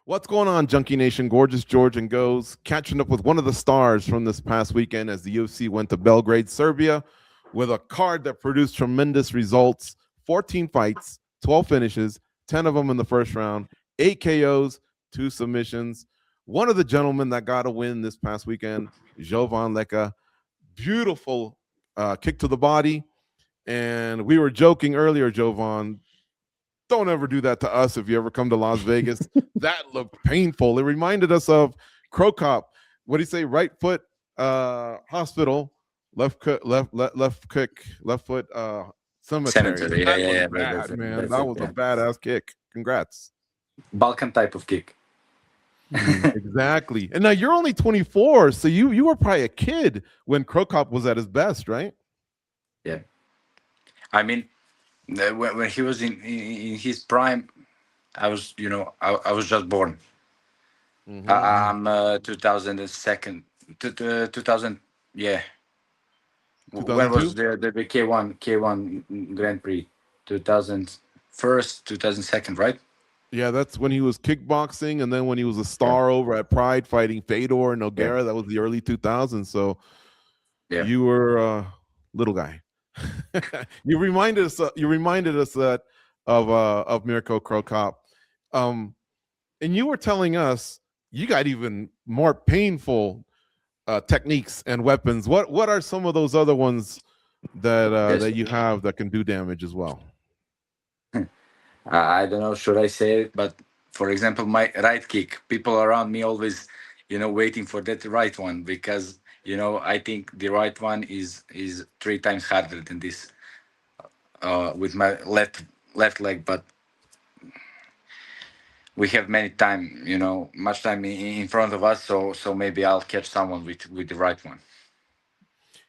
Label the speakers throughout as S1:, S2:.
S1: What's going on, Junkie Nation? Gorgeous George and Goes catching up with one of the stars from this past weekend as the UFC went to Belgrade, Serbia, with a card that produced tremendous results: 14 fights, 12 finishes, 10 of them in the first round, 8 KOs, 2 submissions. One of the gentlemen that got a win this past weekend, Jovan Leka, beautiful kick to the body. And we were joking earlier, Jovan, don't ever do that to us if you ever come to Las Vegas. That looked painful. It reminded us of Crow Cop. What do you say? Right foot hospital, left foot cemetery.
S2: Cemetery.
S1: That was
S2: Yeah.
S1: bad, man.
S2: That's
S1: That
S2: it.
S1: was a
S2: Yeah.
S1: badass kick. Congrats.
S2: Balkan type of kick.
S1: Exactly. And now you're only 24, so you were probably a kid when Crow Cop was at his best, right?
S2: Yeah. I mean, when he was in his prime, I was, I was just born. I'm 2002. 2000. Yeah. When
S1: 2002?
S2: was the K1 Grand Prix? 2001, 2002, right?
S1: Yeah, that's when he was kickboxing, and then when he was a star over at Pride fighting Fedor and
S2: Yeah.
S1: Nogueira, that was the early 2000s. So
S2: Yeah.
S1: you were a little guy. You reminded us that of Mirko Crow Cop. And you were telling us you got even more painful techniques and weapons. What are some of those other ones that
S2: Yes.
S1: that you have that can do damage as well?
S2: I don't know, should I say it, but for example, my right kick, people around me always, waiting for that right one because I think the right one is 3 times harder than this with my left leg, but we have much time in front of us, so maybe I'll catch someone with the right one.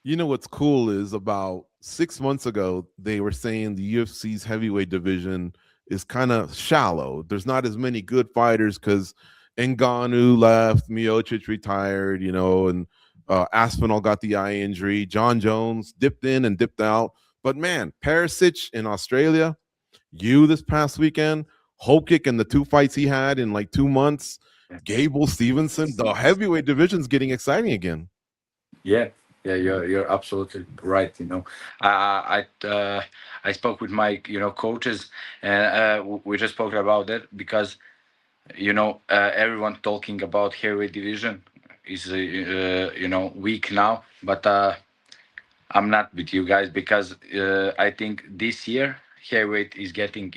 S1: You know what's cool is about 6 months ago, they were saying the UFC's heavyweight division is kind of shallow. There's not as many good fighters because Ngannou left, Miocic retired, and Aspinall got the eye injury. John Jones dipped in and dipped out. But man, Perisic in Australia, you this past weekend, Hokic and the 2 fights he had in like 2 months, Gable Stevenson, the heavyweight division's getting exciting again.
S2: Yeah, you're absolutely right. I spoke with my coaches, and we just spoke about that because everyone talking about heavyweight division is weak now, but I'm not with you guys because I think this year heavyweight is getting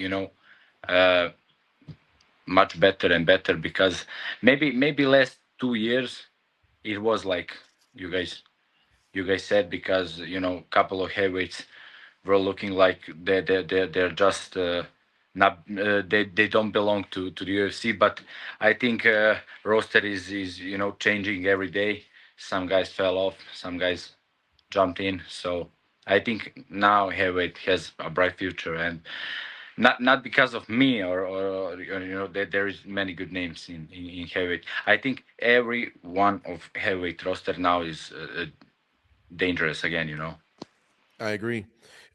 S2: uh, much better and better because maybe last 2 years it was like you guys said because couple of heavyweights were looking like they're just not they don't belong to the UFC. But I think roster is changing every day. Some guys fell off, some guys jumped in. So I think now heavyweight has a bright future, and not because of me or there is many good names in heavyweight. I think every one of heavyweight roster now is dangerous again.
S1: I agree.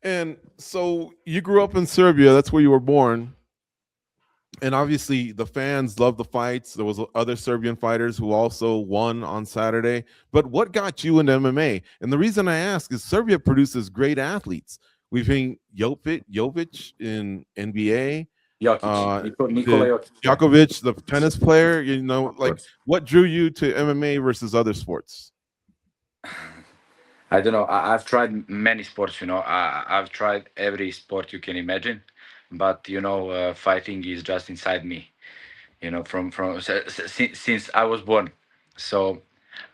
S1: And so you grew up in Serbia. That's where you were born. And obviously the fans love the fights. There was other Serbian fighters who also won on Saturday. But what got you into MMA? And the reason I ask is Serbia produces great athletes. We've seen Jovic in NBA,
S2: Nikola Jokic.
S1: Djokovic, the tennis player.
S2: Of course.
S1: What drew you to MMA versus other sports?
S2: I don't know. I've tried many sports. I've tried every sport you can imagine, but fighting is just inside me. Since I was born. So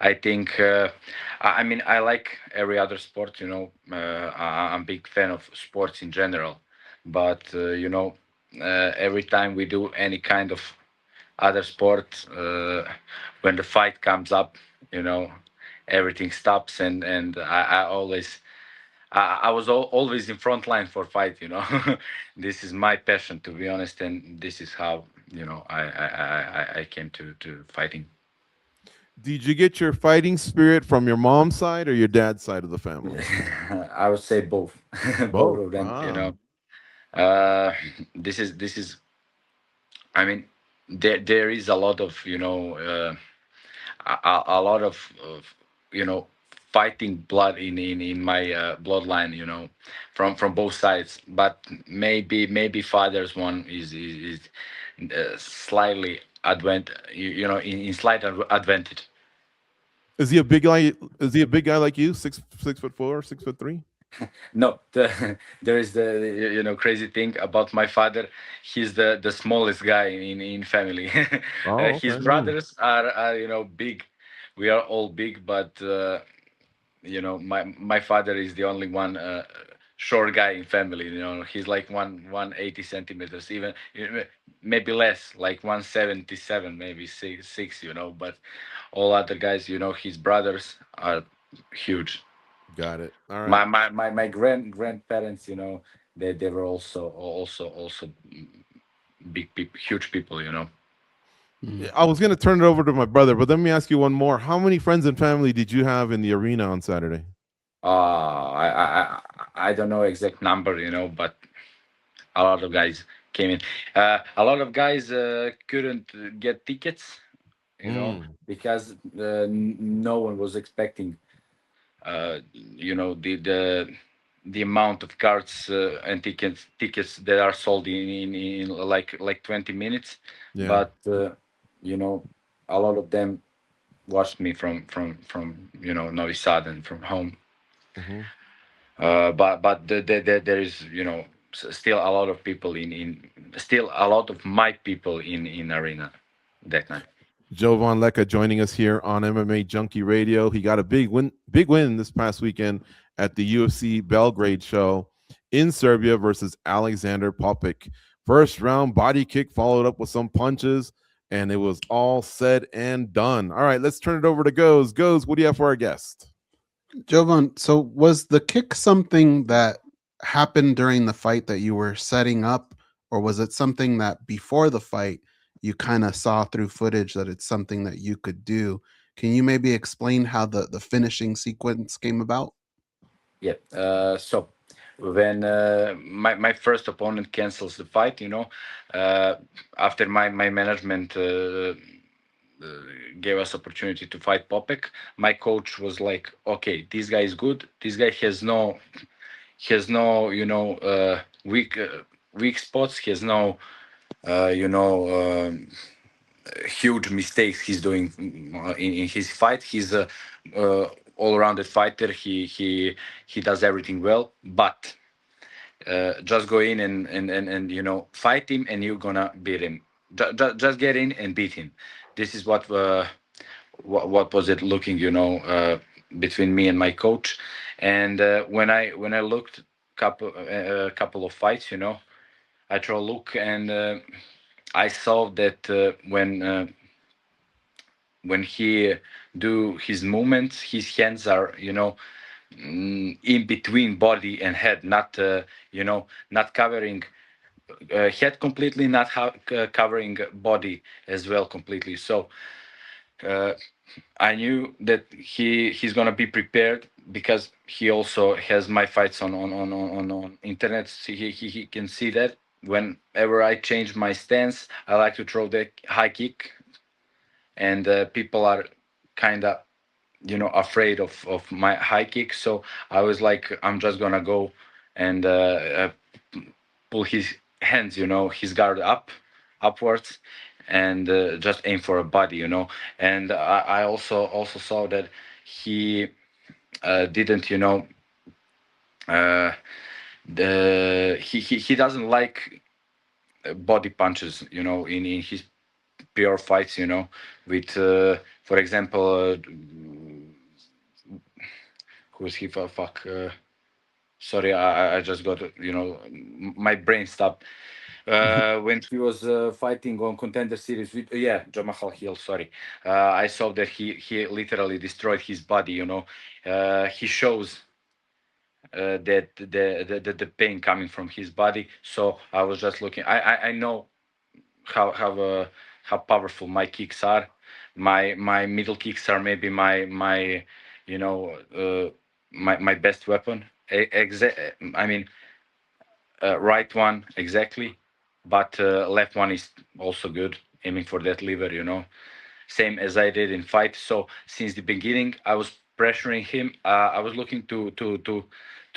S2: I think I mean I like every other sport. I'm a big fan of sports in general, but every time we do any kind of other sport, when the fight comes up, everything stops, and I always I was always in front line for fight. This is my passion, to be honest, and this is how I came to fighting.
S1: Did you get your fighting spirit from your mom's side or your dad's side of the family?
S2: I would say both, both
S1: Both.
S2: of them.
S1: Ah.
S2: This is. I mean, there is a lot of a lot of fighting blood in my bloodline, from both sides. But maybe father's one is slightly in slight advantage.
S1: Is he a big guy? Is he a big guy like you? 6'4", 6'3"?
S2: No, there is the crazy thing about my father. He's the smallest guy in family.
S1: Oh,
S2: His
S1: okay.
S2: brothers are big. We are all big, but my father is the only one short guy in family. He's like 180 centimeters, even maybe less, like 177, maybe six. But all other guys, his brothers are huge.
S1: Got it. All right.
S2: My grandparents, they were also big people, huge people.
S3: Mm.
S1: I was gonna turn it over to my brother, but let me ask you one more. How many friends and family did you have in the arena on Saturday?
S2: I don't know exact number, but a lot of guys came in. A lot of guys couldn't get tickets, because no one was expecting, the amount of cards and tickets that are sold in like 20 minutes.
S1: Yeah.
S2: But a lot of them watched me from Novi Sad and from home.
S1: Hmm.
S2: But there is still a lot of people in still a lot of my people in arena that night.
S1: Jovan Leka joining us here on MMA Junkie Radio. He got a big win this past weekend at the UFC Belgrade show in Serbia versus Alexander Popik. First round body kick followed up with some punches, and it was all said and done. All right, let's turn it over to Goes. Goes, what do you have for our guest?
S3: Jovan, so was the kick something that happened during the fight that you were setting up, or was it something that before the fight you kind of saw through footage that it's something that you could do? Can you maybe explain how the finishing sequence came about?
S2: Yeah. So when my first opponent cancels the fight, uh, after my management gave us opportunity to fight Popek, my coach was like, "Okay, this guy is good. This guy has no weak spots. He has no huge mistakes he's doing in his fight. He's a all-rounded fighter. He does everything well, but just go in and fight him, and you're gonna beat him. Just get in and beat him. This is what was it looking, between me and my coach. And when I looked couple of fights, I throw a look, and I saw that when he do his movements, his hands are in between body and head, not covering head completely, not covering body as well completely. So uh, I knew that he's gonna be prepared, because he also has my fights on internet. So he can see that whenever I change my stance, I like to throw the high kick, and people are kind of afraid of my high kick. So I was like, I'm just gonna go and pull his hands, his guard upwards, and just aim for a body, and I also saw that he didn't, uh, he doesn't like body punches, in his pure fights, with for example, who's he for fuck sorry, I just got, my brain stopped. When he was fighting on Contender Series with, yeah, Jamahal Hill. Sorry, I saw that he literally destroyed his body. He shows that the pain coming from his body. So I was just looking. I know how powerful my kicks are. My middle kicks are maybe my you know my best weapon. I mean, right one exactly, but left one is also good. aiming for that liver, you know, same as I did in fight. So since the beginning, I was pressuring him. I was looking to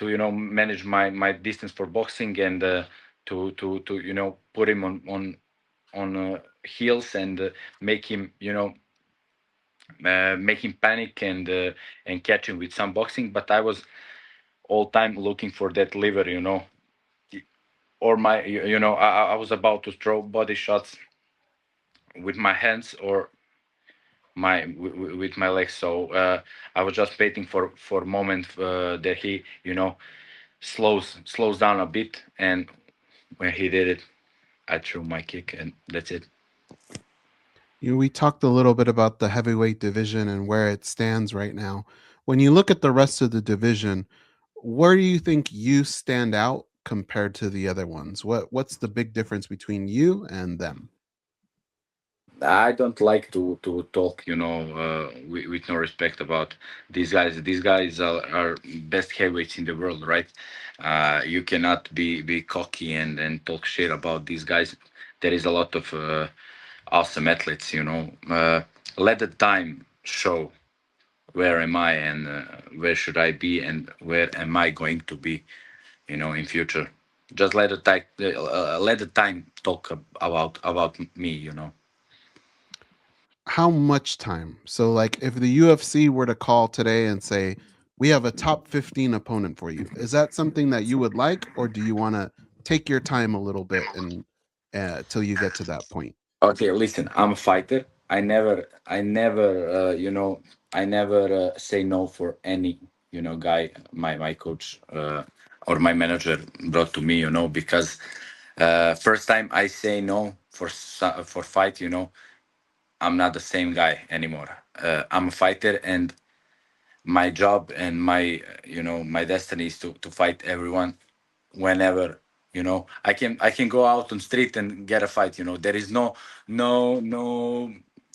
S2: you know manage my distance for boxing and to you know put him on heels and make him you know make him panic and catch him with some boxing. But I was all time looking for that liver, you know, or my you know I was about to throw body shots with my hands or with my legs. So I was just waiting for a moment that he you know slows down a bit, and when he did it, I threw my kick, and that's it.
S3: We talked a little bit about the heavyweight division and where it stands right now. When you look at the rest of the division, where do you think you stand out compared to the other ones? What's the big difference between you and them?
S2: I don't like to talk, you know, with no respect about these guys. These guys are best heavyweights in the world, right? You cannot be cocky and talk shit about these guys. There is a lot of awesome athletes, you know. Let the time show where am I and where should I be and where am I going to be, you know, in future. Just let the time talk about me, you know.
S3: How much time? So, like, if the UFC were to call today and say, we have a top 15 opponent for you, is that something that you would like, or do you want to take your time a little bit and till you get to that point?
S2: Okay, listen, I'm a fighter. I never, you know, I never say no for any, you know, guy. My coach or my manager brought to me, you know, because first time I say no for fight, you know, I'm not the same guy anymore. I'm a fighter, and my job and my, you know, my destiny is to fight everyone whenever, you know, I can go out on street and get a fight, you know. There is no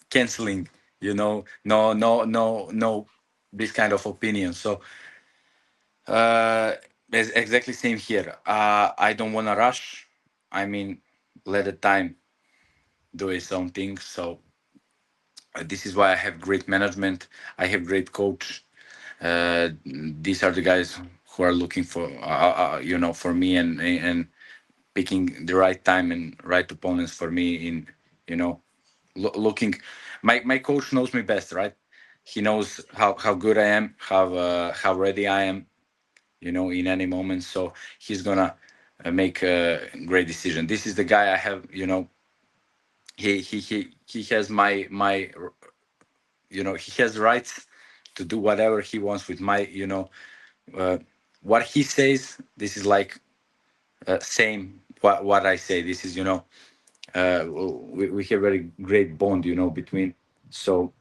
S2: canceling, you know, no this kind of opinion. So it's exactly same here. I don't want to rush. I mean, let the time do its own thing. So this is why I have great management. I have great coach. These are the guys who are looking for you know, for me, and picking the right time and right opponents for me in, you know, looking. My coach knows me best, right? He knows how good I am, how ready I am, you know, in any moment. So he's gonna make a great decision. This is the guy I have, you know. He has my you know, he has rights to do whatever he wants with my, you know, uh, what he says. This is like same what I say. This is, you know, we have very great bond, you know, between. So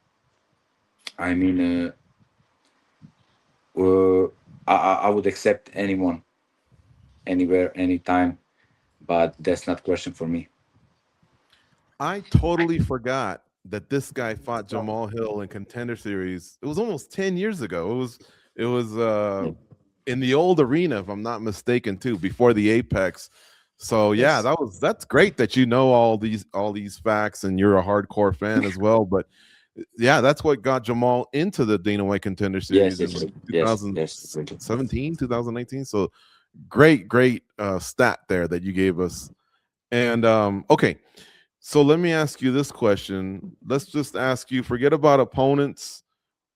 S2: I mean, I would accept anyone, anywhere, anytime, but that's not question for me.
S1: I totally forgot that this guy fought Jamal Hill in Contender Series. It was almost 10 years ago. It was in the old arena, if I'm not mistaken, too, before the Apex. So yeah,
S2: Yes,
S1: that's great that you know all these facts and you're a hardcore fan as well. But yeah, that's what got Jamal into the Dana White Contender
S2: yes,
S1: Series in
S2: yes,
S1: like
S2: yes.
S1: 2017, 2019. So great stat there that you gave us. And okay, so let me ask you this question. Let's just ask you, forget about opponents.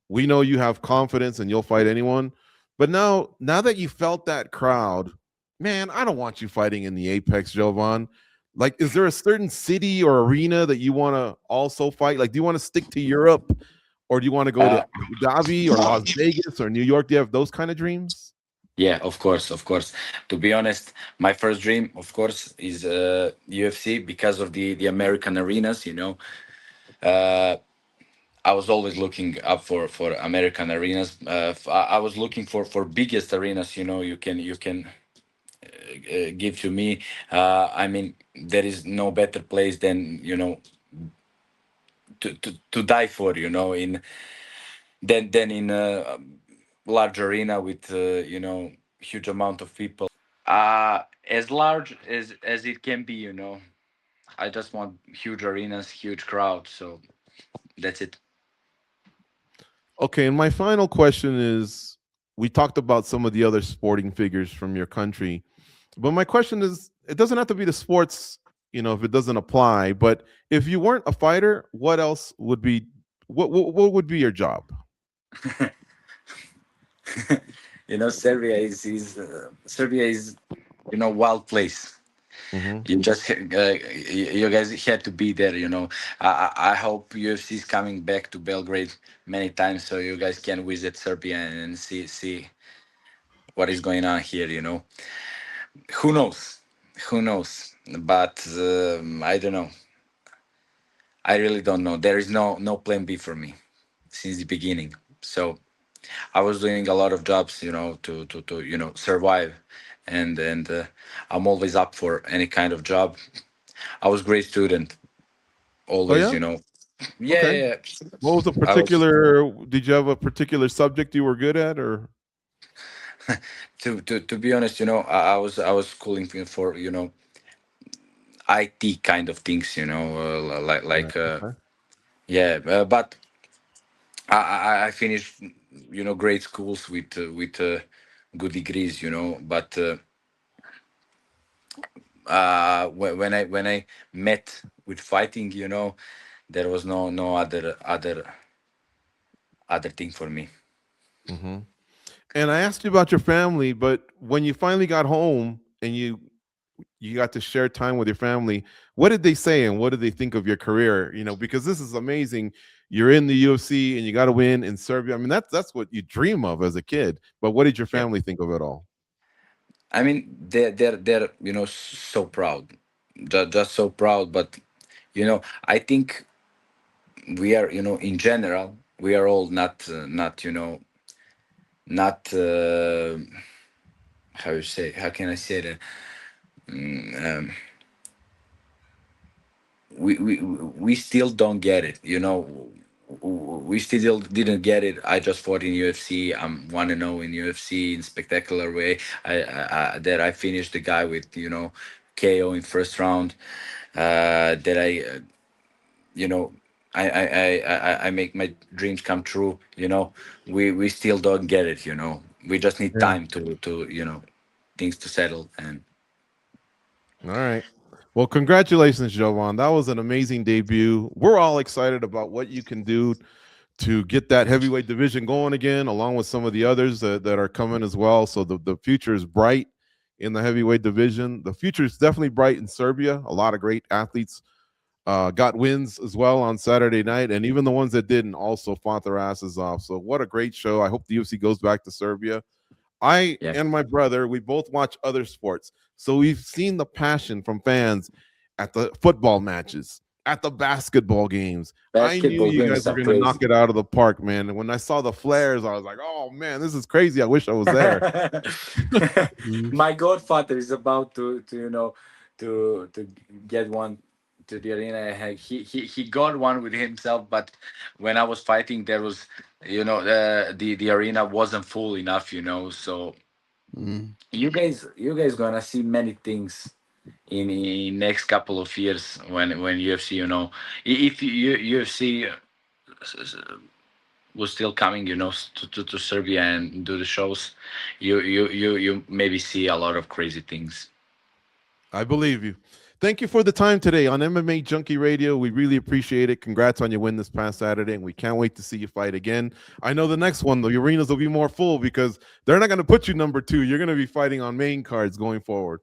S1: We know you have confidence and you'll fight anyone. But now that you felt that crowd, man, I don't want you fighting in the Apex, Jovan. Like, is there a certain city or arena that you want to also fight? Like, do you want to stick to Europe, or do you want to go to
S2: Uh,
S1: Abu Dhabi or Las Vegas or New York? Do you have those kind of dreams?
S2: yeah, of course, of course. To be honest, my first dream, of course, is UFC because of the American arenas. You know, uh, I was always looking up for American arenas. I was looking for biggest arenas. You know, you can give to me. I mean, there is no better place than, you know, to die for. You know, in than in a large arena with you know, huge amount of people. As large as it can be. You know, I just want huge arenas, huge crowd. So that's it.
S1: Okay, and my final question is: we talked about some of the other sporting figures from your country, but my question is: it doesn't have to be the sports, if it doesn't apply. But if you weren't a fighter, what else would be? What would be your job?
S2: Serbia is wild place.
S1: Hmm.
S2: You just you guys had to be there. I hope UFC is coming back to Belgrade many times so you guys can visit Serbia and see what is going on here. Who knows? Who knows? But I don't know. I really don't know. There is no plan B for me since the beginning. So I was doing a lot of jobs, to survive, and I'm always up for any kind of job. I was great student,
S1: Oh
S2: always,
S1: yeah.
S2: Yeah,
S1: Okay.
S2: yeah, yeah.
S1: What was a
S2: I was
S1: particular? Did you have a particular subject you were good at, or?
S2: to be honest, I was schooling for IT kind of things, like
S1: Right.
S2: like
S1: Okay.
S2: yeah, but I finished great schools with good degrees, but when I met with fighting, there was no other thing for me.
S1: Hmm. And I asked you about your family, but when you finally got home and you got to share time with your family, what did they say and what did they think of your career? Because this is amazing. You're in the UFC and you got to win in Serbia. I mean, that's what you dream of as a kid. But what did your
S2: Yeah,
S1: family think of it all?
S2: I mean they're so proud, just so proud. But I think we are in general we are all not not how can I say that. We still don't get it. We still didn't get it. I just fought in UFC. I'm 1-0 in UFC in spectacular way. That I finished the guy with KO in first round. That you know I make my dreams come true. We still don't get it. We just need
S1: Yeah.
S2: time to things to settle. And
S1: All right. Well, congratulations, Jovan. That was an amazing debut. We're all excited about what you can do to get that heavyweight division going again, along with some of the others that are coming as well. So the future is bright in the heavyweight division. The future is definitely bright in Serbia. A lot of great athletes got wins as well on Saturday night, and even the ones that didn't also fought their asses off. So what a great show! I hope the UFC goes back to Serbia. I
S2: yeah,
S1: and my brother, we both watch other sports. So we've seen the passion from fans at the football matches, at the basketball games. I knew
S2: basketball
S1: you
S2: games
S1: guys were
S2: are
S1: going to knock
S2: crazy.
S1: it out of the park, man. And when I saw the flares, I was like, oh, man, this is crazy. I wish I was there.
S3: Mm.
S2: My godfather is about to to get one to the arena. He got one with himself, but when I was fighting, there was the arena wasn't full enough. So
S3: Mm.
S2: you guys gonna see many things in next couple of years when UFC. If UFC was still coming, to Serbia and do the shows, you maybe see a lot of crazy things.
S1: I believe you. Thank you for the time today on MMA Junkie Radio. We really appreciate it. Congrats on your win this past Saturday, and we can't wait to see you fight again. I know the next one, the arenas will be more full because they're not going to put you number two. You're going to be fighting on main cards going forward.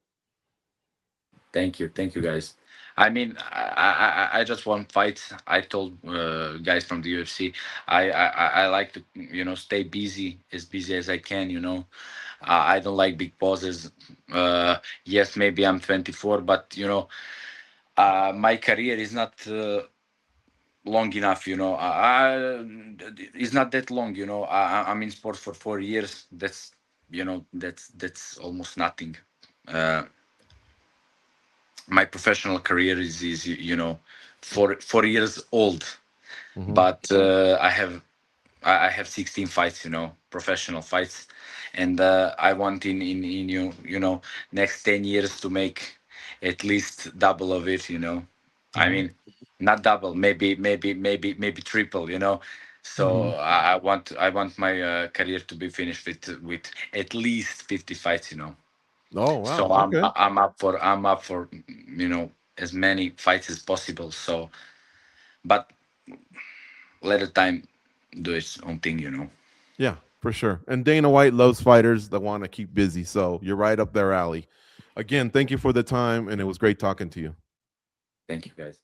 S2: Thank you, guys. I mean, I just want fights. I told guys from the UFC, I like to stay busy as I can. I don't like big pauses. Yes, maybe I'm 24, but my career is not long enough. It's not that long. I'm in sport for 4 years. That's almost nothing. Uh, my professional career is 4 years old,
S1: Mhm.
S2: but I have 16 fights, professional fights, and I want in next 10 years to make at least double of it. I mean, not double, maybe triple. So I want my career to be finished with at least 50 fights.
S1: Oh
S2: So
S1: wow. Okay.
S2: I'm up for as many fights as possible. So, but let the time do its own thing.
S1: Yeah, for sure. And Dana White loves fighters that want to keep busy. So you're right up their alley. Again, thank you for the time, and it was great talking to you.
S2: Thank you, guys.